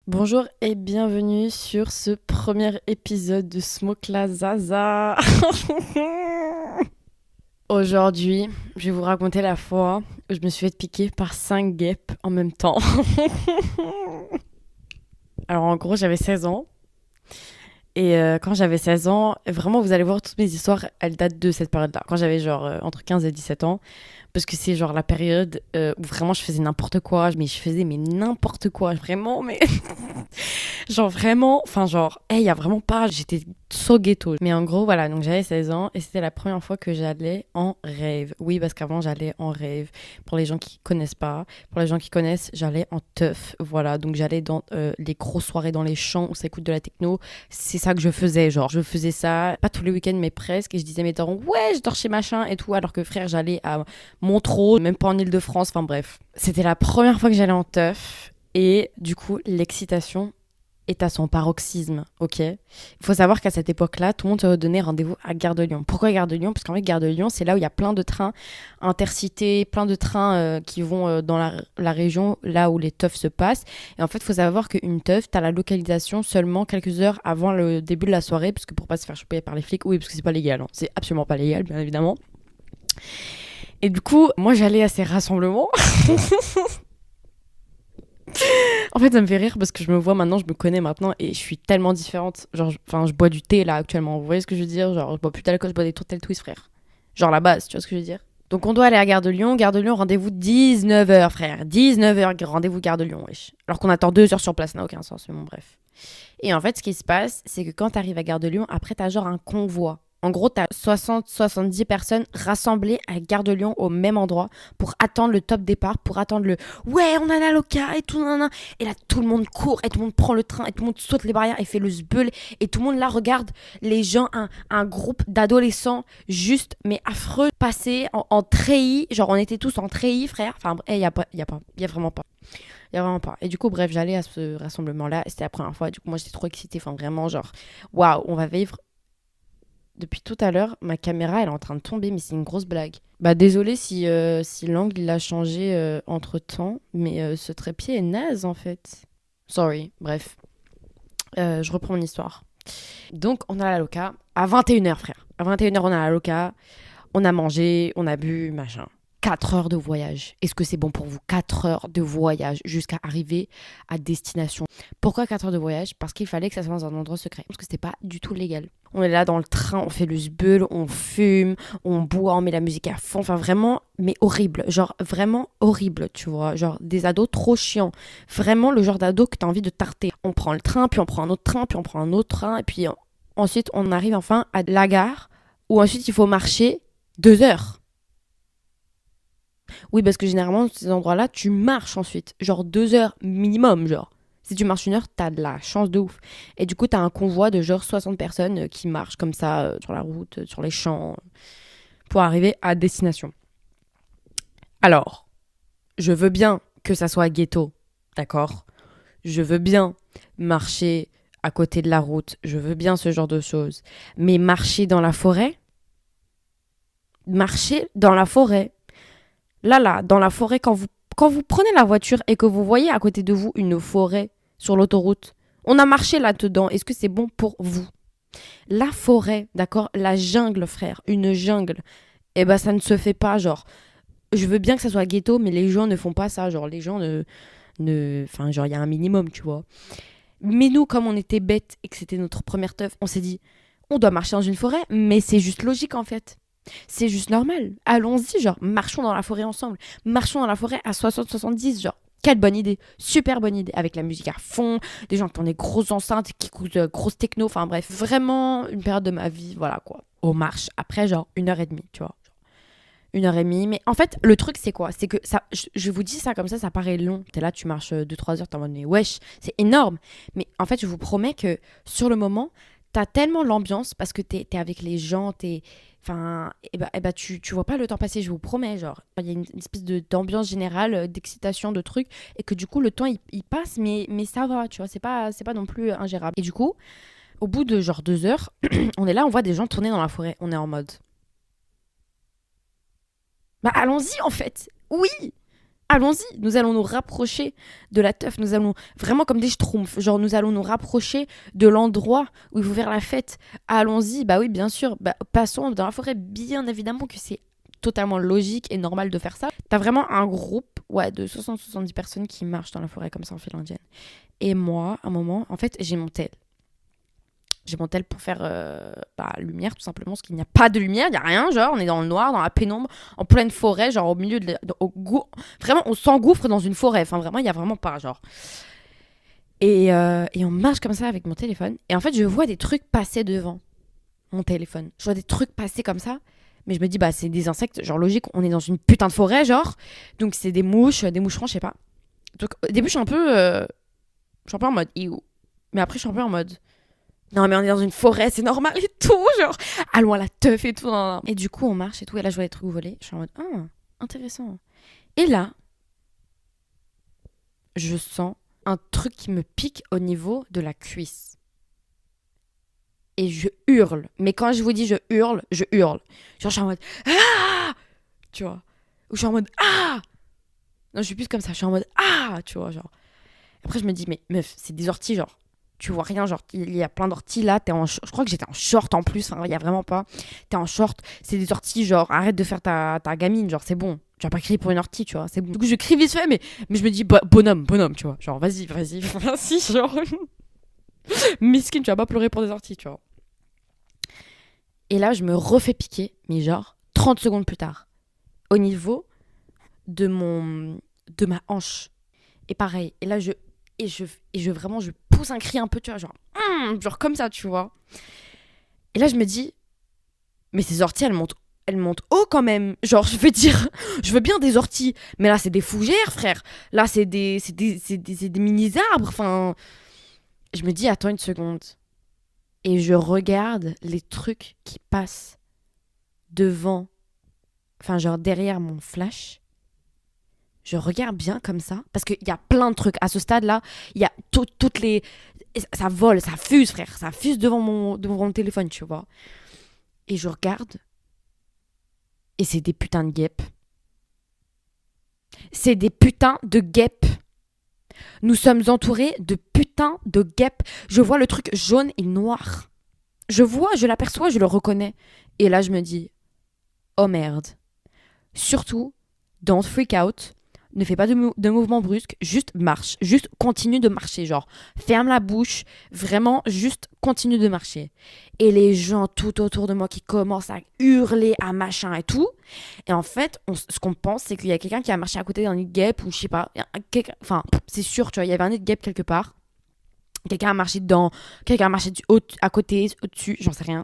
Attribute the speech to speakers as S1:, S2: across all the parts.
S1: Bonjour et bienvenue sur ce premier épisode de Smoke la Zaza. Aujourd'hui, je vais vous raconter la fois où je me suis fait piquer par 5 guêpes en même temps. Alors en gros, j'avais 16 ans. Et quand j'avais 16 ans, vraiment, vous allez voir, toutes mes histoires, elles datent de cette période-là. Quand j'avais genre entre 15 et 17 ans. Parce que c'est genre la période où vraiment je faisais n'importe quoi. Mais je faisais n'importe quoi, vraiment. Mais genre vraiment, enfin genre, il y a vraiment pas, j'étais so ghetto. Mais en gros, voilà, donc j'avais 16 ans et c'était la première fois que j'allais en rave. Oui, parce qu'avant j'allais en rave. Pour les gens qui connaissent pas, pour les gens qui connaissent, j'allais en teuf. Voilà, donc j'allais dans les grosses soirées dans les champs où ça écoute de la techno. C'est ça que je faisais, genre, je faisais ça, pas tous les week-ends, mais presque. Et je disais à mes darons, ouais, je dors chez machin et tout, alors que frère, j'allais à Montreux, même pas en Île-de-France, enfin bref. C'était la première fois que j'allais en teuf. Et du coup, l'excitation est à son paroxysme, ok. Il faut savoir qu'à cette époque-là, tout le monde se donnait rendez-vous à Gare de Lyon. Pourquoi Gare de Lyon? Parce qu'en fait, Gare de Lyon, c'est là où il y a plein de trains intercités, plein de trains qui vont dans la région, là où les teufs se passent. Et en fait, il faut savoir qu'une teuf, t'as la localisation seulement quelques heures avant le début de la soirée, parce que pour pas se faire choper par les flics, oui, parce que c'est pas légal, hein. C'est absolument pas légal, bien évidemment. Et du coup, moi, j'allais à ces rassemblements. En fait, ça me fait rire parce que je me vois maintenant, je me connais maintenant et je suis tellement différente. Genre, enfin, je bois du thé là actuellement. Vous voyez ce que je veux dire? Genre, je bois plus d'alcool, je bois des tourtelles twist, frère. Genre la base, tu vois ce que je veux dire? Donc, on doit aller à Gare de Lyon. Gare de Lyon, rendez-vous 19h, frère. 19h, rendez-vous Gare de Lyon, wesh. Alors qu'on attend 2 heures sur place, ça n'a aucun sens, mais bon, bref. Et en fait, ce qui se passe, c'est que quand t'arrives à Gare de Lyon, après, t'as genre un convoi. En gros, t'as 60-70 personnes rassemblées à Gare de Lyon au même endroit pour attendre le top départ, pour attendre le ouais, on a la loca et tout, nan, nan. Et là, tout le monde court et tout le monde prend le train et tout le monde saute les barrières et fait le zbeul. Et tout le monde là regarde les gens, un groupe d'adolescents juste, mais affreux, passer en treillis. Genre, on était tous en treillis, frère. Enfin, il y a vraiment pas. Il y a vraiment pas. Et du coup, bref, j'allais à ce rassemblement-là. C'était la première fois. Du coup, moi, j'étais trop excitée. Enfin, vraiment, genre, waouh, on va vivre. Depuis tout à l'heure, ma caméra, elle est en train de tomber, mais c'est une grosse blague. Bah, désolé si l'angle, il a changé entre-temps, mais ce trépied est naze, en fait. Sorry, bref. Je reprends mon histoire. Donc, on a la loca à 21h, frère. À 21h, on a la loca. On a mangé, on a bu, machin. 4 heures de voyage. Est-ce que c'est bon pour vous? 4 heures de voyage jusqu'à arriver à destination. Pourquoi 4 heures de voyage? Parce qu'il fallait que ça soit dans un endroit secret. Parce que c'était pas du tout légal. On est là dans le train, on fait le sbeul, on fume, on boit, on met la musique à fond. Enfin, vraiment, mais horrible. Genre, vraiment horrible, tu vois. Genre, des ados trop chiants. Vraiment le genre d'ado que t'as envie de tarter. On prend le train, puis on prend un autre train, puis on prend un autre train. Et puis ensuite, on arrive enfin à la gare où ensuite il faut marcher 2 heures. Oui, parce que généralement, ces endroits-là, tu marches ensuite. Genre 2 heures minimum, genre. Si tu marches 1 heure, t'as de la chance de ouf. Et du coup, t'as un convoi de genre 60 personnes qui marchent comme ça sur la route, sur les champs, pour arriver à destination. Alors, je veux bien que ça soit ghetto, d'accord? Je veux bien marcher à côté de la route. Je veux bien ce genre de choses. Mais marcher dans la forêt, là, dans la forêt, quand vous prenez la voiture et que vous voyez à côté de vous une forêt sur l'autoroute, on a marché là-dedans, est-ce que c'est bon pour vous? La forêt, d'accord? La jungle, frère, une jungle, eh ben ça ne se fait pas, genre. Je veux bien que ça soit ghetto, mais les gens ne font pas ça, genre, les gens enfin, genre, il y a un minimum, tu vois. Mais nous, comme on était bêtes et que c'était notre première teuf, on s'est dit, on doit marcher dans une forêt, mais c'est juste logique, en fait. C'est juste normal. Allons-y, genre, marchons dans la forêt ensemble. Marchons dans la forêt à 60-70, genre. Quelle bonne idée, super bonne idée, avec la musique à fond, des gens qui ont des grosses enceintes, qui écoutent grosses techno, enfin bref, vraiment une période de ma vie, voilà quoi. On marche, après genre 1h30, tu vois. 1h30, mais en fait, le truc c'est quoi? C'est que ça, je vous dis ça paraît long. T'es là, tu marches 2-3 heures, t'es en mode, mais wesh, c'est énorme. Mais en fait, je vous promets que sur le moment, t'as tellement l'ambiance parce que t'es avec les gens, t'es. Enfin, tu vois pas le temps passer, je vous promets. Genre, il y a une espèce d'ambiance générale, d'excitation, de trucs, et que du coup, le temps il passe, mais ça va, tu vois, c'est pas non plus ingérable. Et du coup, au bout de genre 2 heures, on est là, on voit des gens tourner dans la forêt. On est en mode. Bah, allons-y en fait! Oui! allons-y, nous allons nous rapprocher de la teuf, nous allons vraiment comme des schtroumpfs, genre nous allons nous rapprocher de l'endroit où il faut faire la fête. Allons-y, bah oui, bien sûr, bah, passons dans la forêt, bien évidemment que c'est totalement logique et normal de faire ça. T'as vraiment un groupe, ouais, de 60-70 personnes qui marchent dans la forêt comme ça en file indienne. Et moi, à un moment, en fait, j'ai mon tel. J'ai mon tel pour faire lumière, tout simplement, parce qu'il n'y a pas de lumière, il n'y a rien, genre, on est dans le noir, dans la pénombre, en pleine forêt, genre, au milieu vraiment, on s'engouffre dans une forêt, enfin, vraiment, il n'y a vraiment pas, genre. Et on marche comme ça avec mon téléphone, et en fait, je vois des trucs passer devant mon téléphone. Je vois des trucs passer comme ça, mais je me dis, bah, c'est des insectes, genre, logique, on est dans une putain de forêt, genre, donc c'est des mouches, des moucherons, je sais pas. Donc, au début, je suis un peu en mode, ew. Mais après, je suis un peu en mode, non, mais on est dans une forêt, c'est normal et tout, genre, allons à la teuf et tout. Non, non. Et du coup, on marche et tout, et là, je vois des trucs voler. Je suis en mode, ah, intéressant. Et là, je sens un truc qui me pique au niveau de la cuisse. Et je hurle. Mais quand je vous dis je hurle, je hurle. Genre, je suis en mode, ah, tu vois. Ou je suis en mode, ah. Non, je suis plus comme ça, je suis en mode, ah, tu vois, genre. Après, je me dis, mais meuf, c'est des orties, genre. Tu vois rien, genre, il y a plein d'orties là, je crois que j'étais en short en plus, enfin, il y a vraiment pas. T'es en short, c'est des orties, genre, arrête de faire ta gamine, genre, c'est bon. Tu vas pas crier pour une ortie, tu vois, c'est bon. Du coup, je crie vite fait, mais je me dis, bonhomme, tu vois. Genre, vas-y, genre. Miskin, tu vas pas pleurer pour des orties, tu vois. Et là, je me refais piquer, mais genre, 30 secondes plus tard, au niveau de ma hanche. Et pareil, et là, vraiment, je pousse un cri un peu, tu vois, genre comme ça, tu vois. Et là, je me dis, mais ces orties, elles montent haut quand même. Genre, je veux dire, je veux bien des orties, mais là, c'est des fougères, frère. Là, c'est des mini-arbres. Enfin, je me dis, attends une seconde. Et je regarde les trucs qui passent devant, enfin, genre derrière mon flash. Je regarde bien comme ça, parce qu'il y a plein de trucs. À ce stade-là, il y a toutes les... Ça vole, ça fuse, frère. Ça fuse devant mon téléphone, tu vois. Et je regarde, et c'est des putains de guêpes. C'est des putains de guêpes. Nous sommes entourés de putains de guêpes. Je vois le truc jaune et noir. Je l'aperçois, je le reconnais. Et là, je me dis, oh merde. Surtout, don't freak out. Ne fais pas de mouvement brusque, juste marche, juste continue de marcher, genre ferme la bouche, vraiment juste continue de marcher. Et les gens tout autour de moi qui commencent à hurler, à machin et tout. Et en fait, ce qu'on pense, c'est qu'il y a quelqu'un qui a marché à côté d'un nid de guêpe ou je sais pas, enfin c'est sûr, tu vois, il y avait un nid de guêpe quelque part. Quelqu'un a marché dedans, quelqu'un a marché à côté, au-dessus, j'en sais rien.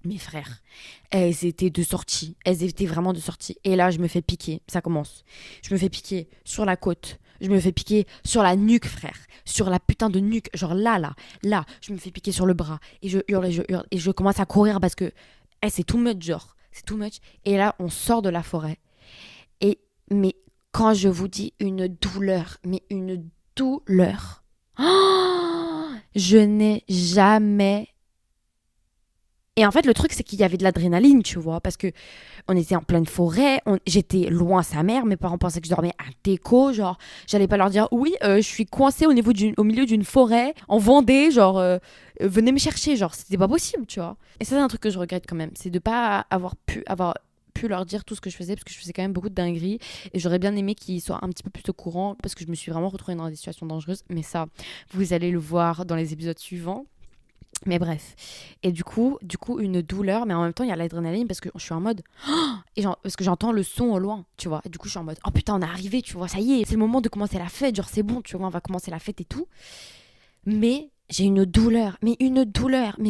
S1: Mes frères, elles étaient de sortie. Elles étaient vraiment de sortie. Et là, je me fais piquer. Ça commence. Je me fais piquer sur la côte. Je me fais piquer sur la nuque, frère. Sur la putain de nuque. Genre là. Je me fais piquer sur le bras. Et je hurle. Et je commence à courir parce que c'est too much, genre. C'est too much. Et là, on sort de la forêt. Mais quand je vous dis une douleur, mais une douleur. Oh, je n'ai jamais... Et en fait, le truc, c'est qu'il y avait de l'adrénaline, tu vois, parce que on était en pleine forêt, j'étais loin sa mère, mes parents pensaient que je dormais à Déco, genre, j'allais pas leur dire, oui, je suis coincée au milieu d'une forêt, en Vendée, genre, venez me chercher, genre, c'était pas possible, tu vois. Et ça, c'est un truc que je regrette quand même, c'est de pas avoir pu leur dire tout ce que je faisais, parce que je faisais quand même beaucoup de dingueries, et j'aurais bien aimé qu'ils soient un petit peu plus au courant, parce que je me suis vraiment retrouvée dans des situations dangereuses, mais ça, vous allez le voir dans les épisodes suivants. Mais bref. Et du coup, une douleur, mais en même temps, il y a l'adrénaline parce que je suis en mode... Oh, parce que j'entends le son au loin, tu vois. Et du coup, je suis en mode, oh putain, on est arrivé, tu vois, ça y est, c'est le moment de commencer la fête, genre c'est bon, tu vois, on va commencer la fête et tout. Mais j'ai une douleur, mais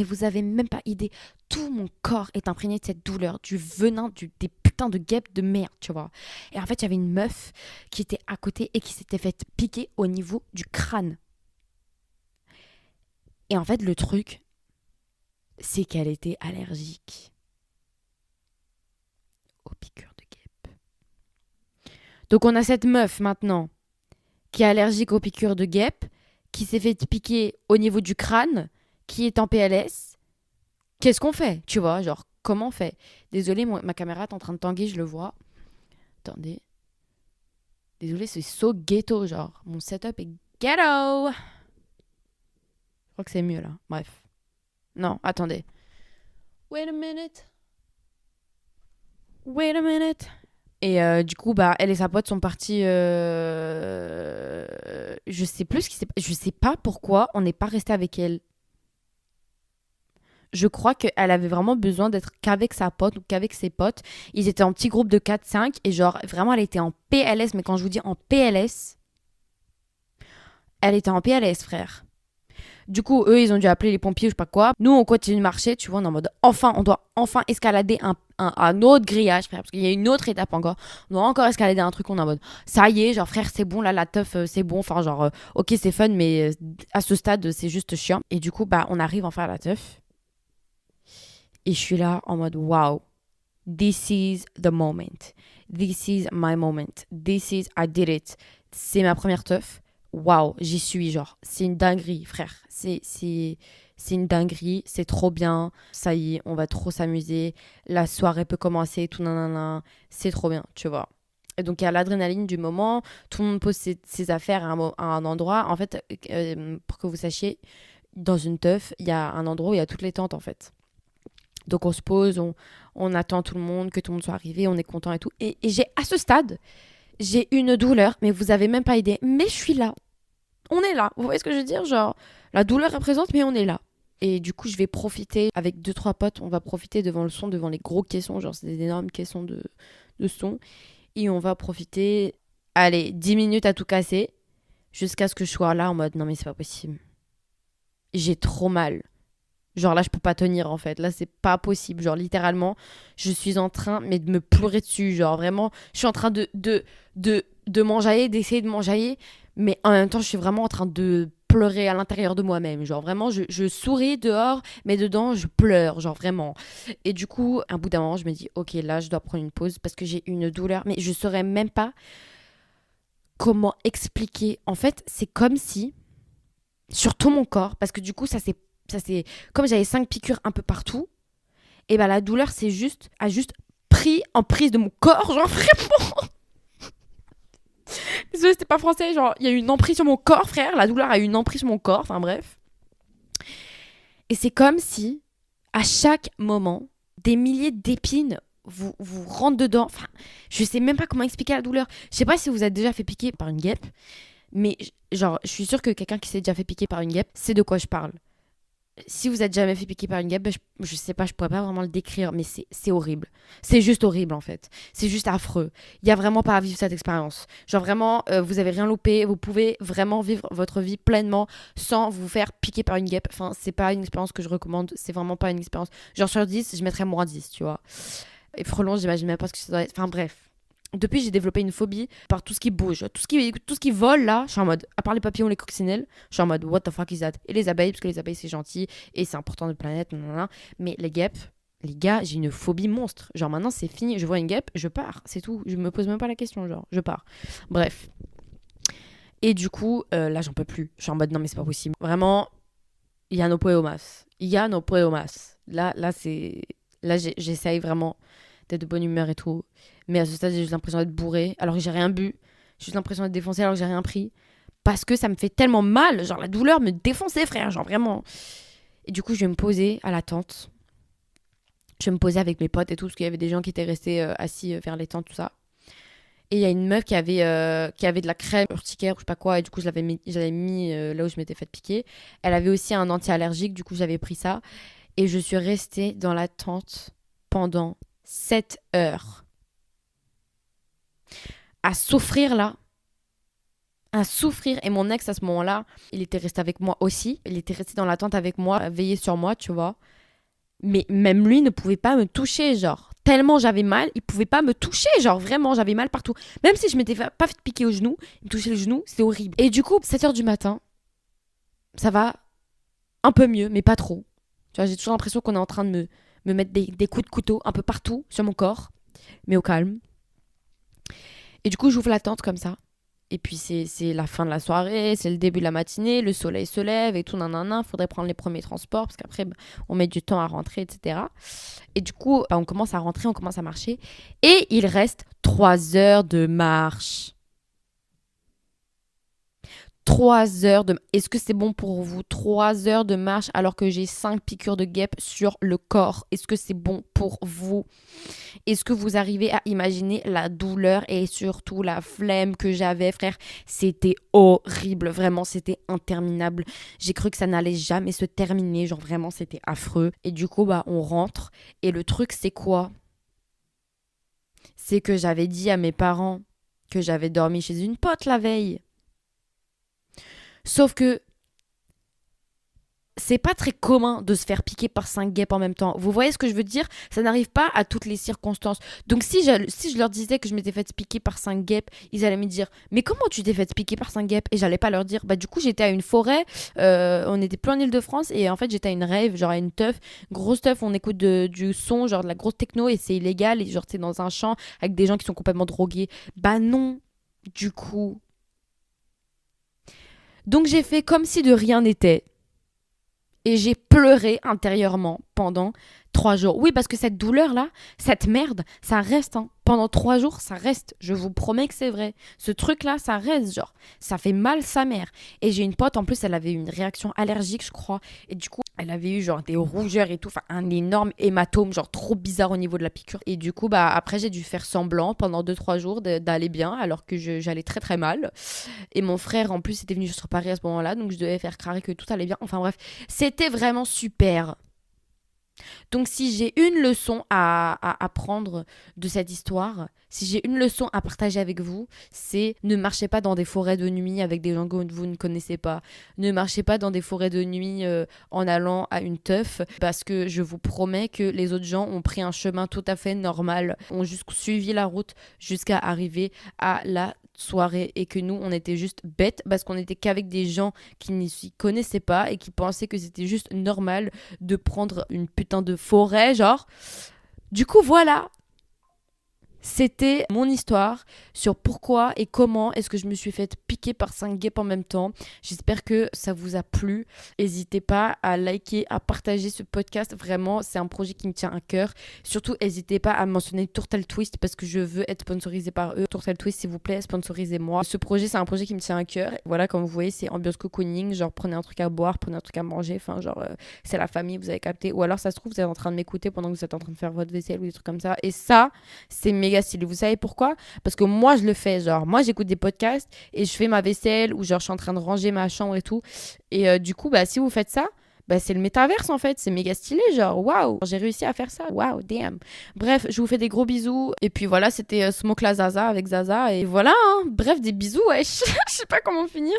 S1: vous avez même pas idée. Tout mon corps est imprégné de cette douleur, du venin, des putains de guêpes de merde, tu vois. Et en fait, il y avait une meuf qui était à côté et qui s'était faite piquer au niveau du crâne. Et en fait, le truc, c'est qu'elle était allergique aux piqûres de guêpes. Donc on a cette meuf maintenant qui est allergique aux piqûres de guêpes, qui s'est fait piquer au niveau du crâne, qui est en PLS. Qu'est-ce qu'on fait? Tu vois, genre, comment on fait? Désolée, ma caméra est en train de tanguer, je le vois. Attendez. Désolée, c'est so ghetto, genre. Mon setup est ghetto. Je crois que c'est mieux, là. Bref. Non, attendez. Wait a minute. Wait a minute. Et du coup, bah, elle et sa pote sont partis. Je sais plus ce qui s'est passé. Je sais pas pourquoi on n'est pas resté avec elle. Je crois qu'elle avait vraiment besoin d'être qu'avec sa pote ou qu'avec ses potes. Ils étaient en petit groupe de 4-5 et genre, vraiment, elle était en PLS. Mais quand je vous dis en PLS, elle était en PLS, frère. Du coup, eux, ils ont dû appeler les pompiers ou je sais pas quoi. Nous, on continue de marcher, tu vois, on est en mode enfin, on doit enfin escalader un autre grillage, frère, parce qu'il y a une autre étape encore. On doit encore escalader un truc, on est en mode ça y est, genre frère, c'est bon, là, la teuf, c'est bon. Enfin, genre, ok, c'est fun, mais à ce stade, c'est juste chiant. Et du coup, bah, on arrive enfin à la teuf. Et je suis là en mode wow, this is the moment. This is my moment. This is, I did it. C'est ma première teuf. Waouh, j'y suis, genre. C'est une dinguerie, frère. C'est une dinguerie. C'est trop bien. Ça y est, on va trop s'amuser. La soirée peut commencer, tout nanana. C'est trop bien, tu vois. Et donc, il y a l'adrénaline du moment. Tout le monde pose ses affaires à un endroit. En fait, pour que vous sachiez, dans une teuf, il y a un endroit où il y a toutes les tentes, en fait. Donc, on se pose, on attend tout le monde, que tout le monde soit arrivé, on est content et tout. Et à ce stade, j'ai une douleur, mais vous avez même pas idée. Mais je suis là. On est là. Vous voyez ce que je veux dire? Genre, la douleur est présente, mais on est là. Et du coup, je vais profiter avec 2-3 potes. On va profiter devant le son, devant les gros caissons. Genre, c'est des énormes caissons de son. Et on va profiter, allez, 10 minutes à tout casser. Jusqu'à ce que je sois là en mode, non mais c'est pas possible. J'ai trop mal. Genre là, je peux pas tenir en fait. Là, c'est pas possible. Genre littéralement, je suis en train mais de me pleurer dessus. Genre vraiment, je suis en train de m'enjailler, d'essayer de m'enjailler. Mais en même temps, je suis vraiment en train de pleurer à l'intérieur de moi-même. Genre vraiment, je souris dehors, mais dedans, je pleure. Genre vraiment. Et du coup, un bout d'un moment, je me dis, ok, là, je dois prendre une pause parce que j'ai une douleur. Mais je saurais même pas comment expliquer. En fait, c'est comme si, sur tout mon corps, parce que du coup, ça c'est comme j'avais 5 piqûres un peu partout, et ben la douleur a juste pris en prise de mon corps, genre vraiment. Désolée, c'était pas français, genre il y a eu une emprise sur mon corps, frère, la douleur a eu une emprise sur mon corps, enfin bref. Et c'est comme si à chaque moment des milliers d'épines vous rentrent dedans. Enfin, je sais même pas comment expliquer la douleur. Je sais pas si vous êtes déjà fait piquer par une guêpe, mais genre je suis sûre que quelqu'un qui s'est déjà fait piquer par une guêpe sait de quoi je parle. Si vous êtes jamais fait piquer par une guêpe, je sais pas, je pourrais pas vraiment le décrire, mais c'est horrible. C'est juste horrible en fait. C'est juste affreux. Il y a vraiment pas à vivre cette expérience. Genre vraiment, vous avez rien loupé. Vous pouvez vraiment vivre votre vie pleinement sans vous faire piquer par une guêpe. Enfin, c'est pas une expérience que je recommande. C'est vraiment pas une expérience. Genre sur 10, je mettrais moins 10, tu vois. Et frelon, j'imagine même pas ce que ça doit être. Enfin bref. Depuis, j'ai développé une phobie par tout ce qui bouge. Tout ce qui vole, là, je suis en mode, à part les papillons, les coccinelles, je suis en mode, what the fuck is that? Et les abeilles, parce que les abeilles, c'est gentil, et c'est important de la planète, nanana. Mais les guêpes, les gars, j'ai une phobie monstre. Genre maintenant, c'est fini, je vois une guêpe, je pars, c'est tout. Je me pose même pas la question, genre, je pars. Bref. Et du coup, là, j'en peux plus. Je suis en mode, non, mais c'est pas possible. Vraiment, il y a nos poemas. Il y a nos poemas. Là, c'est... Là, j'essaye vraiment d'être de bonne humeur et tout. Mais à ce stade, j'ai juste l'impression d'être bourrée alors que j'ai rien bu. J'ai juste l'impression d'être défoncée alors que j'ai rien pris. Parce que ça me fait tellement mal. Genre, la douleur me défonçait, frère. Genre, vraiment. Et du coup, je vais me poser à la tente. Je vais me poser avec mes potes et tout. Parce qu'il y avait des gens qui étaient restés assis vers les tentes, tout ça. Et il y a une meuf qui avait de la crème urticaire ou je sais pas quoi. Et du coup, j'avais mis là où je m'étais fait piquer. Elle avait aussi un anti-allergique. Du coup, j'avais pris ça. Et je suis restée dans la tente pendant 7 heures. À souffrir là. À souffrir. Et mon ex, à ce moment-là, il était resté avec moi aussi. Il était resté dans la tente avec moi, à veiller sur moi, tu vois. Mais même lui ne pouvait pas me toucher, genre. Tellement j'avais mal, il pouvait pas me toucher, genre vraiment, j'avais mal partout. Même si je m'étais pas fait piquer au genou, il me touchait le genou, c'était horrible. Et du coup, 7 heures du matin, ça va un peu mieux, mais pas trop. Tu vois, j'ai toujours l'impression qu'on est en train de me mettre des coups de couteau un peu partout sur mon corps, mais au calme. Et du coup, j'ouvre la tente comme ça. Et puis, c'est la fin de la soirée, c'est le début de la matinée, le soleil se lève et tout, nanana. Faudrait prendre les premiers transports parce qu'après, on met du temps à rentrer, etc. Et du coup, on commence à rentrer, on commence à marcher. Et il reste 3 heures de marche. 3 heures de... Est-ce que c'est bon pour vous? 3 heures de marche alors que j'ai 5 piqûres de guêpes sur le corps. Est-ce que c'est bon pour vous? Est-ce que vous arrivez à imaginer la douleur et surtout la flemme que j'avais, frère? C'était horrible, vraiment, c'était interminable. J'ai cru que ça n'allait jamais se terminer, genre vraiment, c'était affreux. Et du coup, on rentre. Et le truc, c'est quoi? C'est que j'avais dit à mes parents que j'avais dormi chez une pote la veille. Sauf que c'est pas très commun de se faire piquer par 5 guêpes en même temps. Vous voyez ce que je veux dire? Ça n'arrive pas à toutes les circonstances. Donc si je leur disais que je m'étais fait piquer par 5 guêpes, ils allaient me dire « Mais comment tu t'es fait piquer par 5 guêpes ?» Et j'allais pas leur dire. Du coup, j'étais à une forêt, on était plus en Île-de-France, et en fait, j'étais à une rave, genre à une teuf. Grosse teuf, on écoute du son, genre de la grosse techno, et c'est illégal, et genre t'es dans un champ avec des gens qui sont complètement drogués. Non, du coup... Donc j'ai fait comme si de rien n'était. Et j'ai pleuré intérieurement pendant 3 jours. Oui, parce que cette douleur-là, cette merde, ça reste. Pendant 3 jours, ça reste. Je vous promets que c'est vrai. Ce truc-là, ça reste, genre. Ça fait mal sa mère. Et j'ai une pote, en plus, elle avait eu une réaction allergique, je crois. Et du coup, elle avait eu genre des rougeurs et tout. Enfin, un énorme hématome, genre trop bizarre au niveau de la piqûre. Et du coup, après, j'ai dû faire semblant pendant 2-3 jours d'aller bien, alors que j'allais très très mal. Et mon frère, en plus, était venu sur Paris à ce moment-là. Donc, je devais faire craquer que tout allait bien. Enfin bref, c'était vraiment super. Donc si j'ai une leçon à apprendre de cette histoire, si j'ai une leçon à partager avec vous, c'est ne marchez pas dans des forêts de nuit avec des gens que vous ne connaissez pas. Ne marchez pas dans des forêts de nuit en allant à une teuf, parce que je vous promets que les autres gens ont pris un chemin tout à fait normal, ont juste suivi la route jusqu'à arriver à la soirée, et que nous on était juste bêtes parce qu'on était qu'avec des gens qui ne s'y connaissaient pas et qui pensaient que c'était juste normal de prendre une putain de forêt, genre. Du coup, voilà. C'était mon histoire sur pourquoi et comment est-ce que je me suis fait piquer par 5 guêpes en même temps. J'espère que ça vous a plu. N'hésitez pas à liker, à partager ce podcast. Vraiment, c'est un projet qui me tient à cœur. Surtout, n'hésitez pas à mentionner Tourtel Twist parce que je veux être sponsorisée par eux. Tourtel Twist, s'il vous plaît, sponsorisez-moi. Ce projet, c'est un projet qui me tient à cœur. Voilà, comme vous voyez, c'est ambiance cocooning. Genre, prenez un truc à boire, prenez un truc à manger. Enfin, genre, c'est la famille, vous avez capté. Ou alors, ça se trouve, vous êtes en train de m'écouter pendant que vous êtes en train de faire votre vaisselle ou des trucs comme ça. Et ça, c'est méga stylé. Vous savez pourquoi? Parce que moi je le fais, genre moi j'écoute des podcasts et je fais ma vaisselle, ou genre je suis en train de ranger ma chambre et tout, et du coup si vous faites ça, c'est le métaverse en fait, c'est méga stylé, genre waouh, j'ai réussi à faire ça, waouh, damn. Bref, je vous fais des gros bisous, et puis voilà, c'était Smoke la Zaza avec Zaza, et voilà, bref, des bisous, wesh. Je sais pas comment finir.